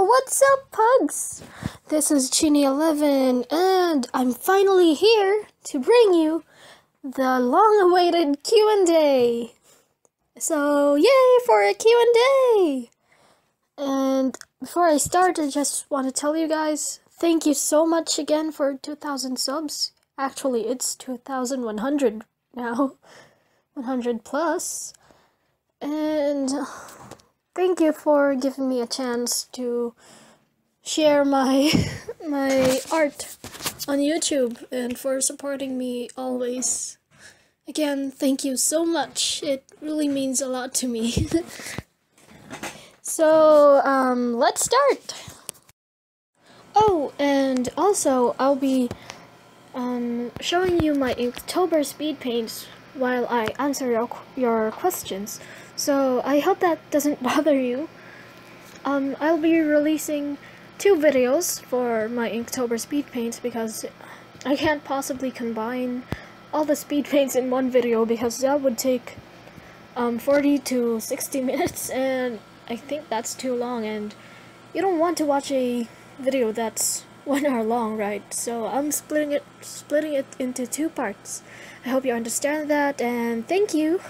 what's up, pugs? This is Chinny11, and I'm finally here to bring you the long-awaited Q&A. So, yay for a Q&A! And before I start, I just want to tell you guys, thank you so much again for 2,000 subs. Actually, it's 2,100 now, 100 plus. And thank you for giving me a chance to share my my art on YouTube and for supporting me always. Again, thank you so much. It really means a lot to me. So, let's start. Oh, and also I'll be showing you my Inktober speed paints while I answer your questions. So I hope that doesn't bother you. I'll be releasing 2 videos for my Inktober speed paints because I can't possibly combine all the speed paints in one video because that would take 40 to 60 minutes, and I think that's too long, and you don't want to watch a video that's 1 hour long, right? So I'm splitting it into 2 parts. I hope you understand that, and thank you.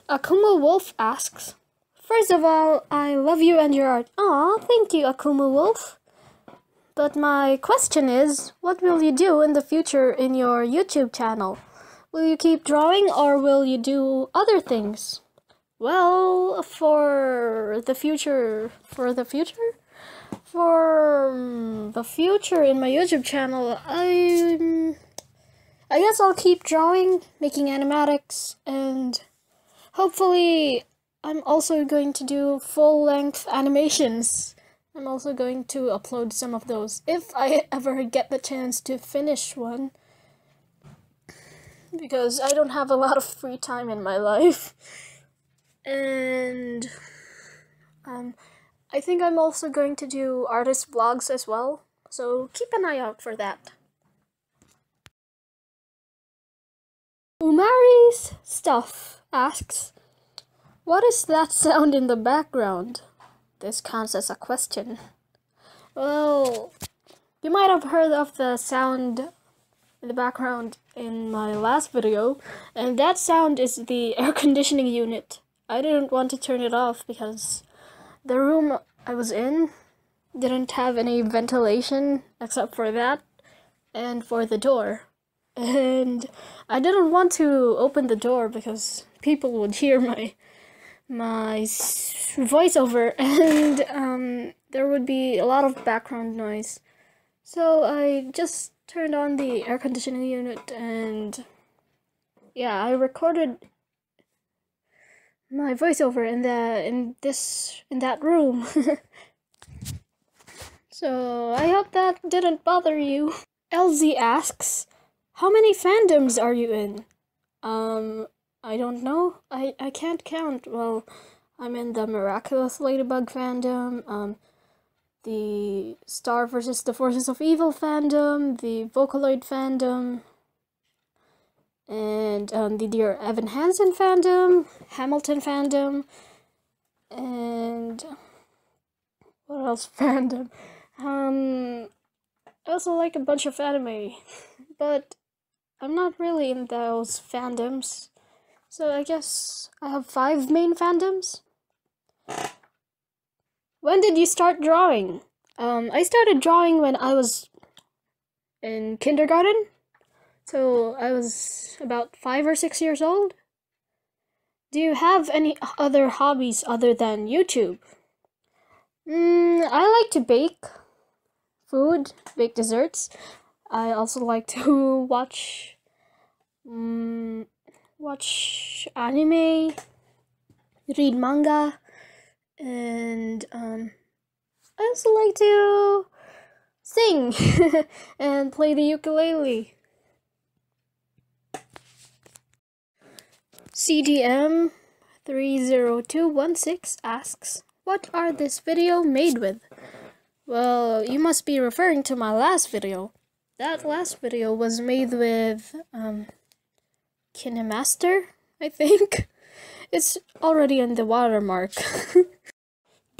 Akuma Wolf asks, first of all, I love you and your art. Aw, thank you, Akuma Wolf. But my question is, what will you do in the future in your YouTube channel? Will you keep drawing or will you do other things? Well, for the future in my YouTube channel, I guess I'll keep drawing, making animatics, and hopefully I'm also going to do full-length animations. I'm also going to upload some of those if I ever get the chance to finish one, because I don't have a lot of free time in my life. And I think I'm also going to do artist vlogs as well, so keep an eye out for that. Umari's Stuff asks, what is that sound in the background? This counts as a question. Well, you might have heard of the sound in the background in my last video, and that sound is the air conditioning unit. I didn't want to turn it off because the room I was in didn't have any ventilation except for that and for the door. And I didn't want to open the door because people would hear my voiceover, and there would be a lot of background noise. So I just turned on the air conditioning unit, and yeah, I recorded my voiceover in that room. So I hope that didn't bother you. LZ asks, how many fandoms are you in? I don't know. I can't count. Well, I'm in the Miraculous Ladybug fandom, the Star vs. the Forces of Evil fandom, the Vocaloid fandom, and the Dear Evan Hansen fandom, Hamilton fandom, and what else fandom? I also like a bunch of anime, but I'm not really in those fandoms. So I guess I have 5 main fandoms. When did you start drawing? I started drawing when I was in kindergarten. So I was about 5 or 6 years old. Do you have any other hobbies other than YouTube? I like to bake food, bake desserts. I also like to watch anime, read manga, and I also like to sing and play the ukulele. CDM 30216 asks, what are this video made with? Well, you must be referring to my last video. That last video was made with KineMaster, I think. It's already in the watermark.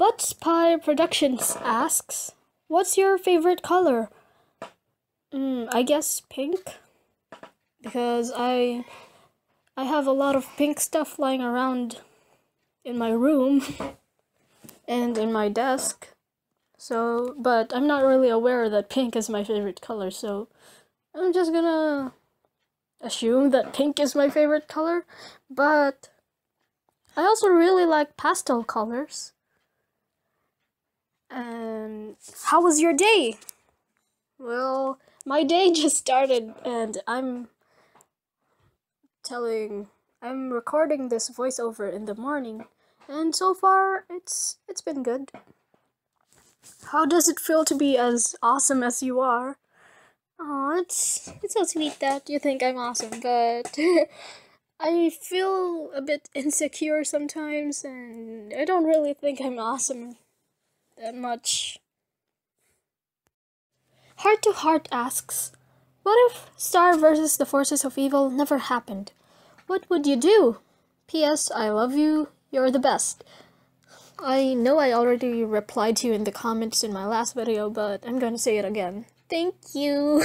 Butts Pie Productions asks, what's your favorite color? I guess pink, because I have a lot of pink stuff lying around in my room and in my desk. So, but I'm not really aware that pink is my favorite color, so I'm just gonna assume that pink is my favorite color. But I also really like pastel colors. And how was your day? Well, my day just started, and I'm recording this voiceover in the morning, and so far it's been good. How does it feel to be as awesome as you are? Oh, it's so sweet that you think I'm awesome, but I feel a bit insecure sometimes, and I don't really think I'm awesome that much. Heart to Heart asks, what if Star versus the Forces of Evil never happened? What would you do? P.S. I love you. You're the best. I know I already replied to you in the comments in my last video, but I'm gonna say it again. Thank you.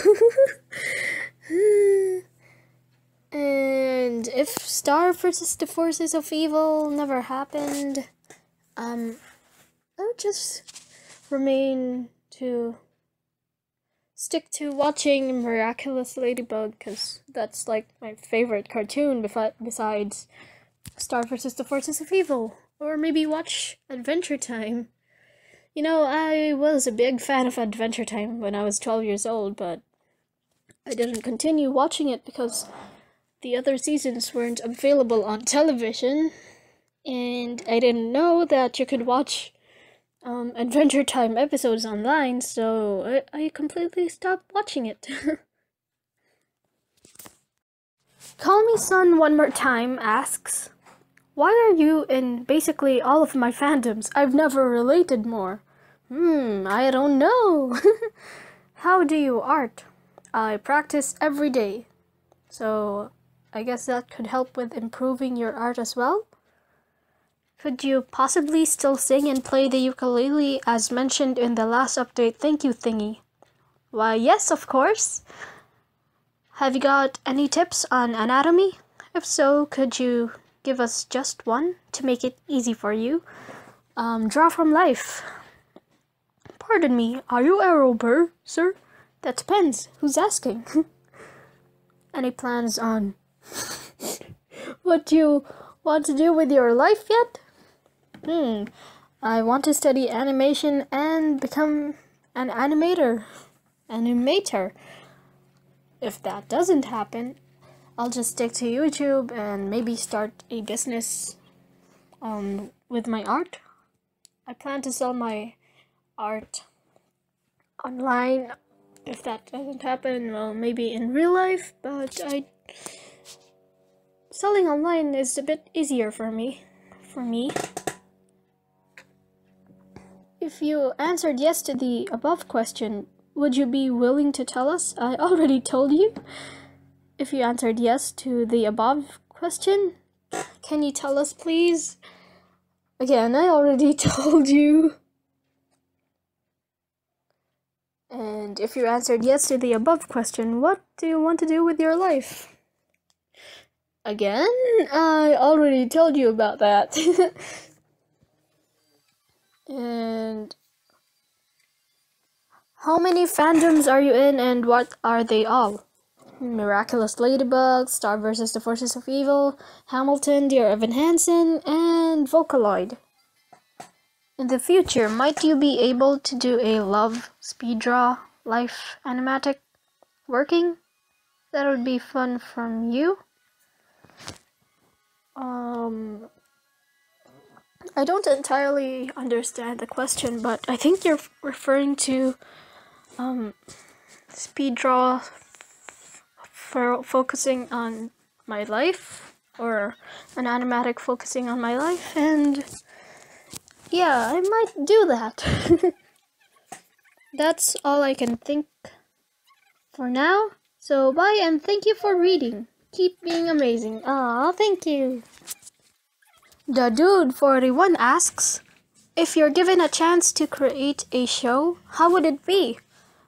And if Star versus the Forces of Evil never happened, I would just stick to watching Miraculous Ladybug, because that's like my favorite cartoon besides Star vs. the Forces of Evil. Or maybe watch Adventure Time. You know, I was a big fan of Adventure Time when I was 12 years old, but I didn't continue watching it because the other seasons weren't available on television, and I didn't know that you could watch Adventure Time episodes online, so I completely stopped watching it. Call Me Son One More Time asks, why are you in basically all of my fandoms? I've never related more. I don't know. How do you art? I practice every day, so I guess that could help with improving your art as well. Could you possibly still sing and play the ukulele as mentioned in the last update thank you thingy? Why, yes, of course. Have you got any tips on anatomy? If so, could you give us just one to make it easy for you? Draw from life. Pardon me, are you Arrowbur, sir? That depends. Who's asking? Any plans on what you want to do with your life yet? I want to study animation and become an animator. If that doesn't happen, I'll just stick to YouTube and maybe start a business with my art. I plan to sell my art online. If that doesn't happen, well, maybe in real life, but selling online is a bit easier for me. If you answered yes to the above question, would you be willing to tell us? I already told you. If you answered yes to the above question, can you tell us, please? Again, I already told you. And if you answered yes to the above question, what do you want to do with your life? Again, I already told you about that. And how many fandoms are you in, and what are they all? Miraculous Ladybug, Star vs. the Forces of Evil, Hamilton, Dear Evan Hansen, and Vocaloid. In the future, might you be able to do a love speed draw life animatic working? That would be fun from you. I don't entirely understand the question, but I think you're referring to speed draw for focusing on my life, or an animatic focusing on my life, and yeah, I might do that. That's all I can think for now. So bye, and thank you for reading. Keep being amazing. Aw, thank you. The Dude 41 asks, If you're given a chance to create a show, how would it be?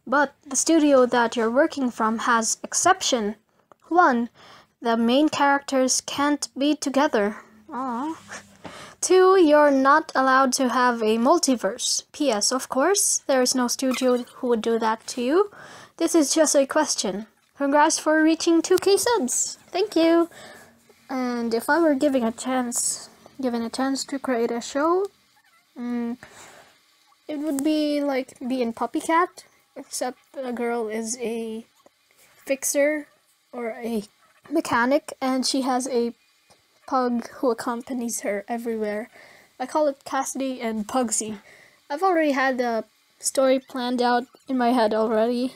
But the studio that you're working from has exception. 1. The main characters can't be together. Aww. 2. You're not allowed to have a multiverse. P.S. Of course, there is no studio who would do that to you. This is just a question. Congrats for reaching 2K subs. Thank you. And if I were given a chance to create a show, it would be like being Puppycat, except a girl is a fixer or a mechanic, and she has a pug who accompanies her everywhere. I call it Cassidy and Pugsy. I've already had the story planned out in my head already,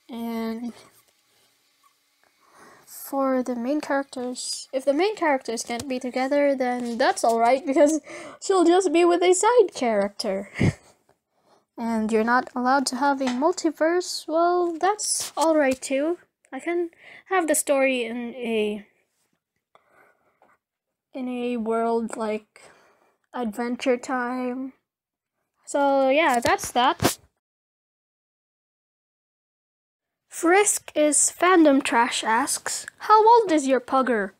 and for the main characters, if the main characters can't be together, then that's alright, because she'll just be with a side character. And you're not allowed to have a multiverse, well, that's alright too. I can have the story in a world like Adventure Time. So yeah, that's that. Frisk is Fandom Trash asks, how old is your pugger?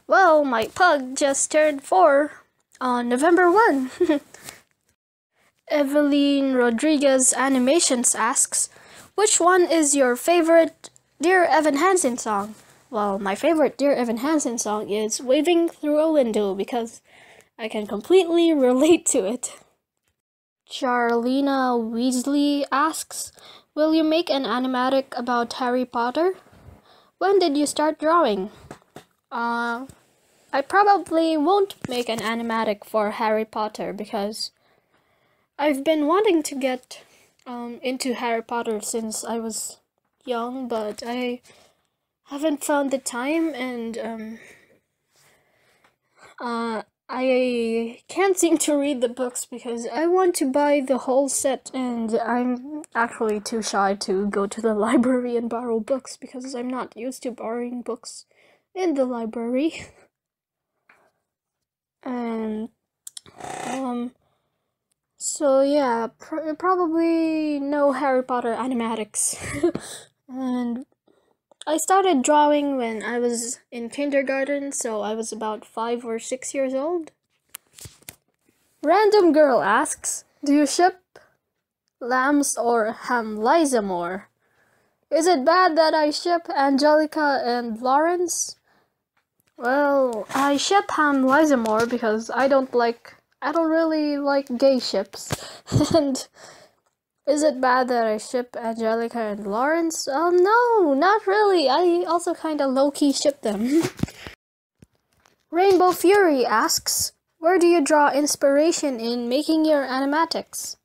Well, my pug just turned 4 on November 1. Evelyn Rodriguez Animations asks, which one is your favorite Dear Evan Hansen song? Well, my favorite Dear Evan Hansen song is Waving Through a Window because I can completely relate to it. Charlena Weasley asks, will you make an animatic about Harry Potter? When did you start drawing? I probably won't make an animatic for Harry Potter because I've been wanting to get into Harry Potter since I was young, but I haven't found the time, and I can't seem to read the books because I want to buy the whole set, and I'm actually too shy to go to the library and borrow books because I'm not used to borrowing books in the library. And so yeah, probably no Harry Potter animatics. And I started drawing when I was in kindergarten, so I was about 5 or 6 years old. Random Girl asks, do you ship Lambs or Hamliza more? Is it bad that I ship Angelica and Lawrence? Well, I ship Hamliza more because I don't really like gay ships. And is it bad that I ship Angelica and Lawrence? No, not really. I also kinda low-key ship them. Rainbow Fury asks, where do you draw inspiration in making your animatics?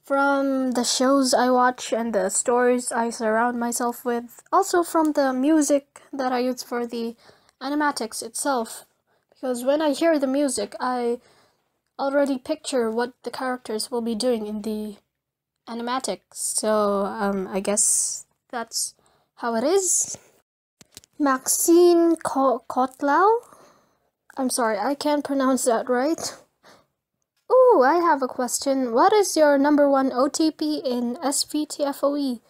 From the shows I watch and the stories I surround myself with. Also from the music that I use for the animatics itself. Because when I hear the music, I already picture what the characters will be doing in the animatics, so I guess that's how it is. Maxine Kotlau? I'm sorry, I can't pronounce that right. Ooh, I have a question. What is your #1 OTP in SVTFOE?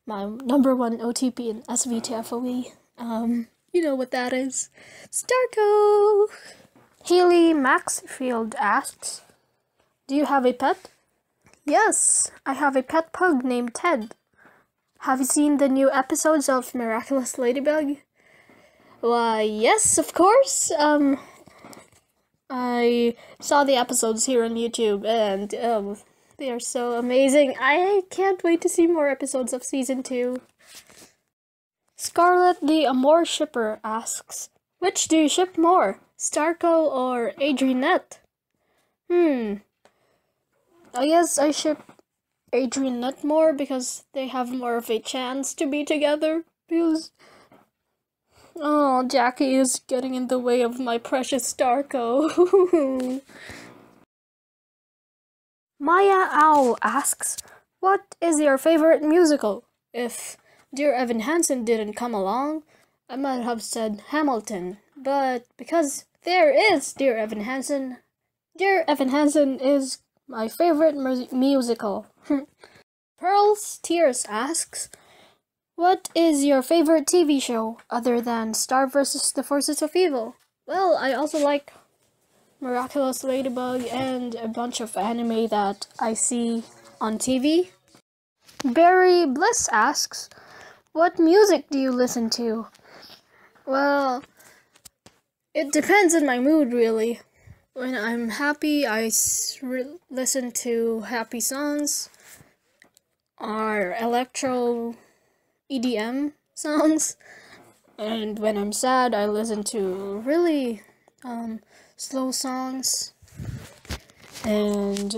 My #1 OTP in SVTFOE. You know what that is. Starco! Haley Maxfield asks, do you have a pet? Yes, I have a pet pug named Ted. Have you seen the new episodes of Miraculous Ladybug? Why, yes, of course. I saw the episodes here on YouTube, and they are so amazing. I can't wait to see more episodes of season 2. Scarlet the Amor Shipper asks, which do you ship more, Starco or Adrianette? I guess I ship Adrianette more because they have more of a chance to be together. Because, oh, Jackie is getting in the way of my precious Starco. Maya Owl asks, what is your favorite musical? If Dear Evan Hansen didn't come along, I might have said Hamilton. But because there is Dear Evan Hansen, Dear Evan Hansen is my favorite musical. Pearl's Tears asks, what is your favorite TV show other than Star vs. the Forces of Evil? Well, I also like Miraculous Ladybug and a bunch of anime that I see on TV. Barry Bliss asks, what music do you listen to? Well, it depends on my mood, really. When I'm happy, I listen to happy songs or electro EDM songs. And when I'm sad, I listen to really slow songs. And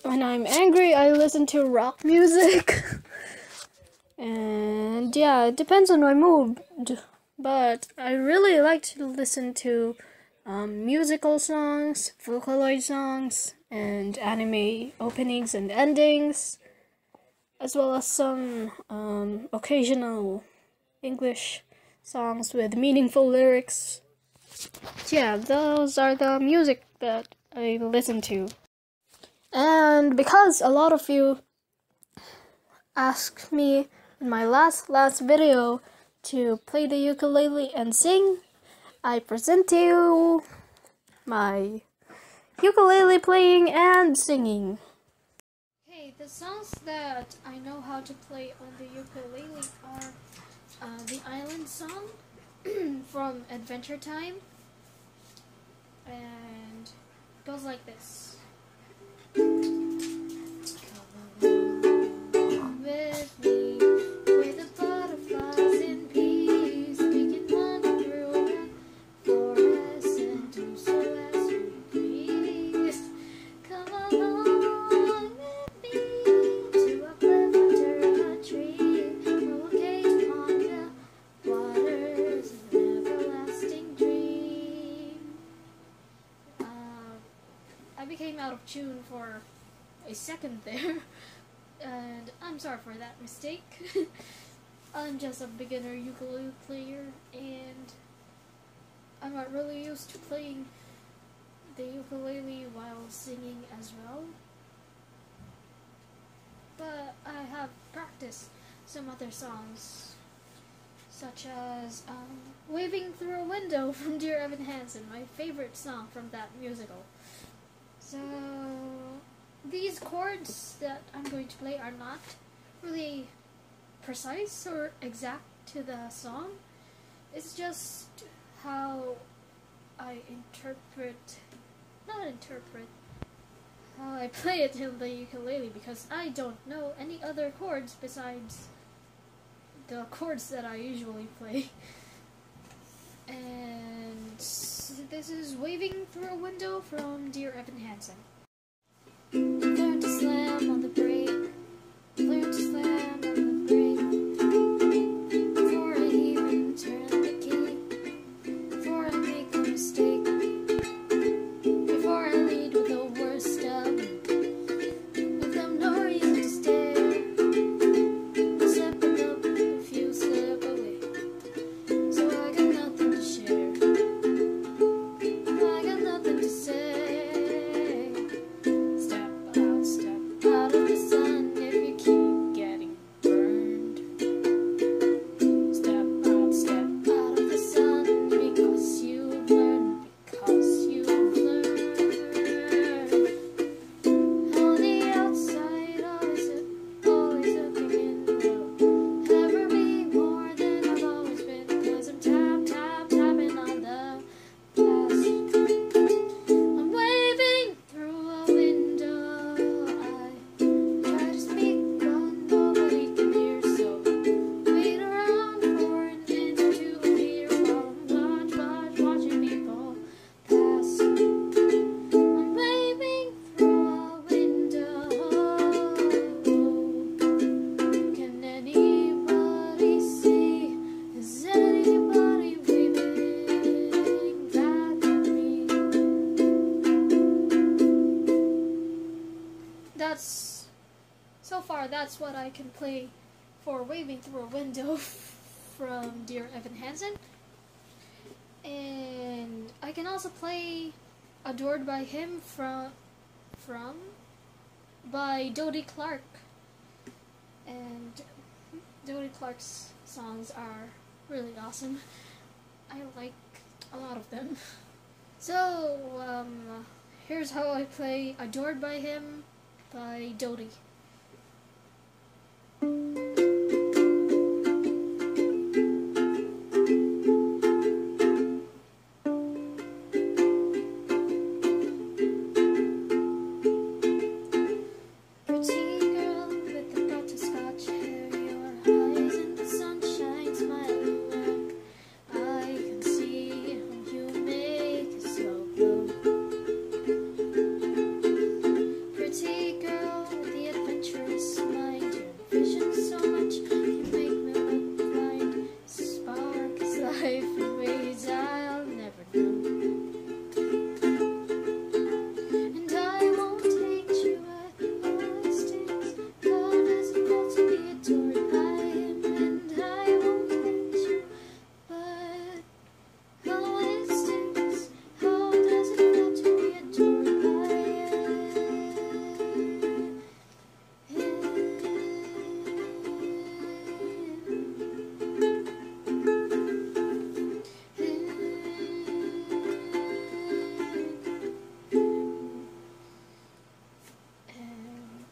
when I'm angry, I listen to rock music. And yeah, it depends on my mood. But I really like to listen to musical songs, Vocaloid songs, and anime openings and endings, as well as some occasional English songs with meaningful lyrics. Yeah, those are the music that I listen to. And because a lot of you asked me in my last video to play the ukulele and sing, I present to you my ukulele playing and singing. Okay, the songs that I know how to play on the ukulele are the Island Song from Adventure Time, and it goes like this. With me, where the butterflies in peace, we can wander through the forest and do so as we please. Come along with me to a cliff under a tree, where we'll gaze upon the waters of an everlasting dream. I became out of tune for a second there. And I'm sorry for that mistake. I'm just a beginner ukulele player, and I'm not really used to playing the ukulele while singing as well. But I have practiced some other songs, such as Waving Through a Window from Dear Evan Hansen, my favorite song from that musical. So these chords that I'm going to play are not really precise or exact to the song. It's just how I how I play it in the ukulele, because I don't know any other chords besides the chords that I usually play. And this is Waving Through a Window from Dear Evan Hansen. Learn to slam on the brake, learn to slam on the brake, before I even turn the key, before I make a mistake, before I lead with the worst of them, with them no reason to stare, slipping up if you slip away, so I got nothing to share, I got nothing to say. Out of the sun if you keep getting burned. Step out of the sun, because you've learned, On the outside, always looking in the road. Never be more than I've always been, because I'm tapping on the glass. I'm waving through a window. So far, that's what I can play for Waving Through a Window from Dear Evan Hansen. And I can also play Adored by Him by Dodie Clark. And Dodie Clark's songs are really awesome. I like a lot of them. So, here's how I play Adored by Him by Dodie.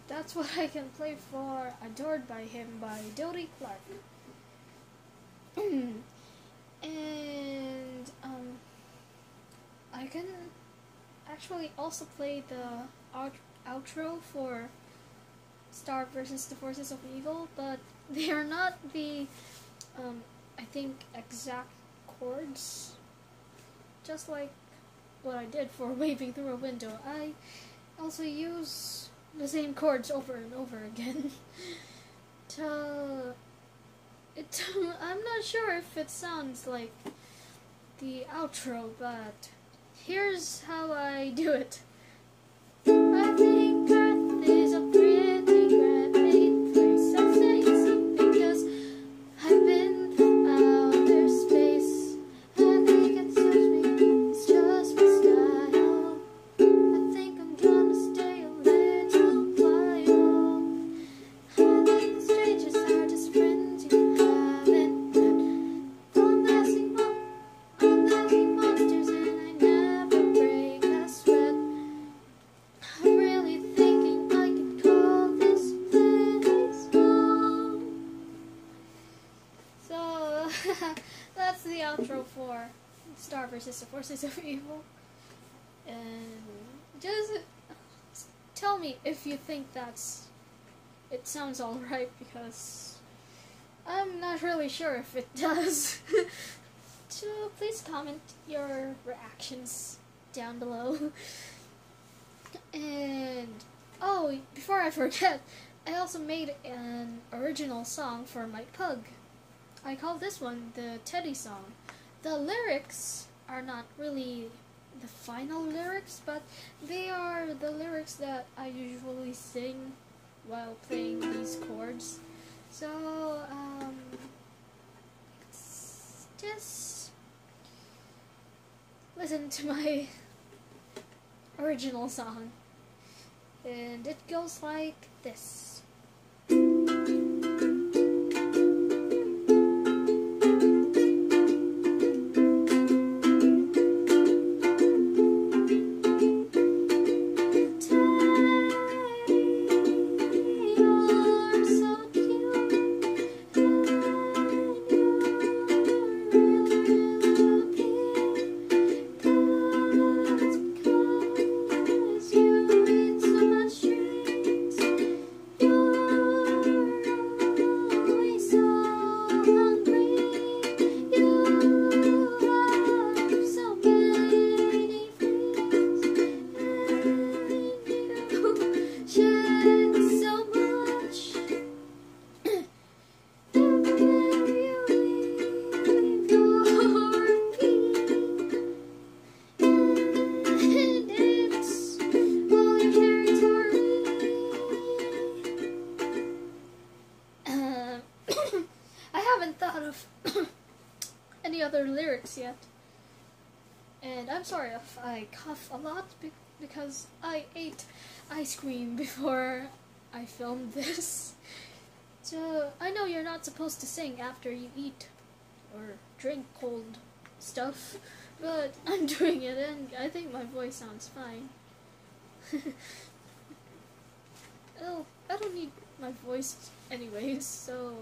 That's what I can play for Adored by Him by Dodie Clark. And I can actually also play the outro for Star versus the Forces of Evil, but they are not the I think exact chords, just like what I did for Waving Through a Window. I also use the same chords over and over again. I'm not sure if it sounds like the outro, but here's how I do it. I think Earth is a pretty great place. I'll say something 'cause I've been through outer space. I think it suits me, it's just my style. I think I'm gonna stay a little while. I think the strangers are just friends you haven't met. Unlasting monsters, and I never break a sweat. I'm really thinking I could call this place home. So that's the outro for Star versus the Forces of Evil. And just tell me if you think it sounds alright, because I'm not really sure if it does. So please comment your reactions down below. And oh, before I forget, I also made an original song for my pug. I call this one the Teddy song. The lyrics are not really the final lyrics, but they are the lyrics that I usually sing while playing these chords. So just listen to my original song, and it goes like this. I haven't thought of any other lyrics yet. And I'm sorry if I cough a lot because I ate ice cream before I filmed this. So I know you're not supposed to sing after you eat or drink cold stuff, but I'm doing it and I think my voice sounds fine. Oh, I don't need my voice anyways, so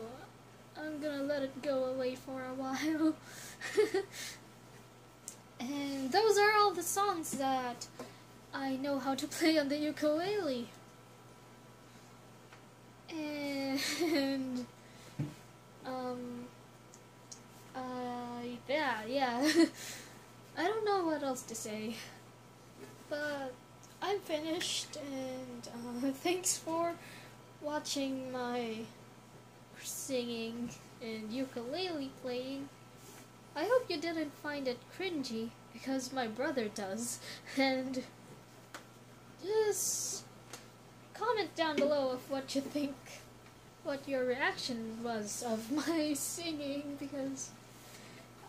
I'm gonna let it go away for a while. And those are all the songs that I know how to play on the ukulele. And yeah. I don't know what else to say, but I'm finished, and thanks for watching my singing and ukulele playing. I hope you didn't find it cringy, because my brother does, and just comment down below of what you think, what your reaction was of my singing, because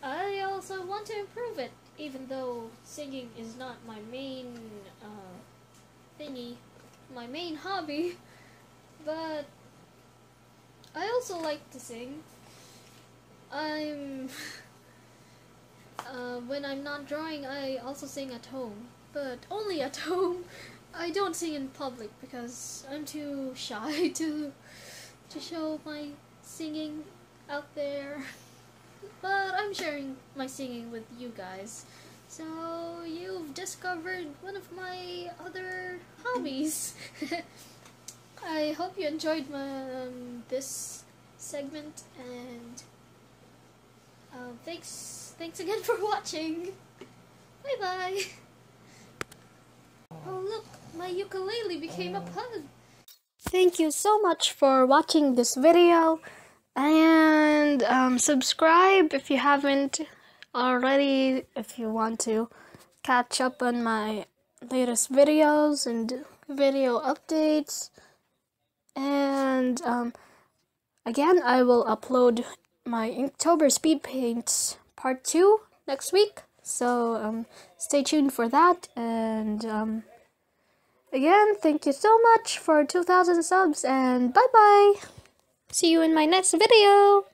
I also want to improve it, even though singing is not my main my main hobby, but I also like to sing. When I'm not drawing, I also sing at home, but only at home. I don't sing in public because I'm too shy to show my singing out there. But I'm sharing my singing with you guys, so you've discovered one of my other hobbies. I hope you enjoyed this segment, and thanks again for watching. Bye bye. Oh look, my ukulele became a pug. Thank you so much for watching this video, and subscribe if you haven't already, if you want to catch up on my latest videos and video updates. And again, I will upload my Inktober Speed Paints Part 2 next week, so stay tuned for that. And again, thank you so much for 2,000 subs, and bye bye! See you in my next video!